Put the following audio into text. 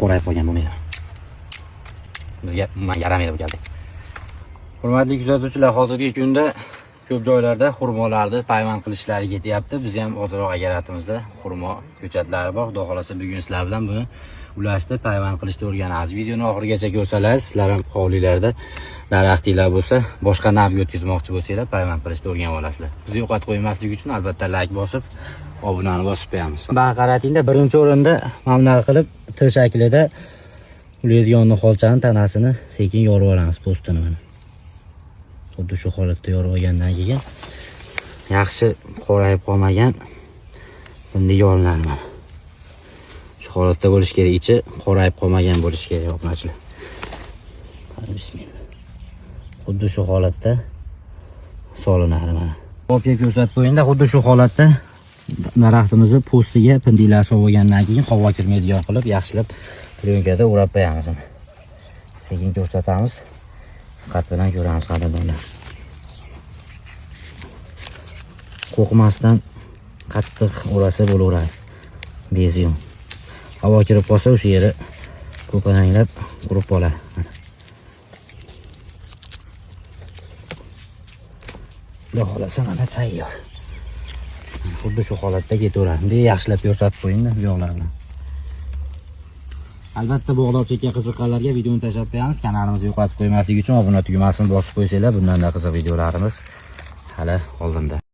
qorayib qolgan bo'lmaydi. Bizga yaramaydi bu galda. Hurmatli kuzatuvchilar, hozirgi kunda ko'p joylarda xurmolarni payvand qilishlari ketyapti. Biz ham hozirroq agaratimizda xurmo ko'chatlari bor. Xudo xolasa bugun sizlar bilan buni ulashtirib payvand qilishni o'rganamiz. Videoni oxirigacha ko'rsangiz, sizlar ham hovlilarda daraxtinglar bo'lsa, boshqa navga o'tkazmoqchi bo'lsanglar, payvand qilishni o'rganib olasizlar. Bizni yo'qotib qo'ymaslik uchun albatta like bosib, obunani bosib qo'yamiz. Buni qaratingda, birinchi o'rinda mana qilib T shaklida ulaydigan niholchani tanasini sekin yorib olamiz, postini mana. Xuddi shu holatda yorib olgandan keyin yaxshi qorayib qolmagan bunday yorinadi mana. Shu holatda bo'lish kerak, ichi qorayib qolmagan bo'lish kerak, obunachilar. Bismillah. Xuddi shu holatda solinadi mana. Qo'pga ko'rsatib qo'yingda, xuddi shu holatda daraxtimizni postiga pindilar solib olgandan keyin havo kirmaydigan qilib yaxshilab plyonkada o'rab qo'yamiz. Sekin ko'rsatamiz. Diqqat bilan ko'ramiz qadrdonlar. Qo'rqmasdan qattiq o'rasa bo'laveradi. Bezi yo'q. Havo kirib qolsa o'sha yeri ko'palanglab qurib qoladi. Xudo xolasa mana tayyor. Xuddi shu holatda ketaveradi. Bunday yaxshilab ko'rsatib qo'ying-da bu yoqlarni. Albatta bog'dor chekka qiziqqanlarga videoni tashlab qo'yamiz. Kanalimizni yo'qotib qo'ymaslik uchun obuna tugmasini bosib qo'ysanglar, bundan da qiziq videolarimiz hali oldinda.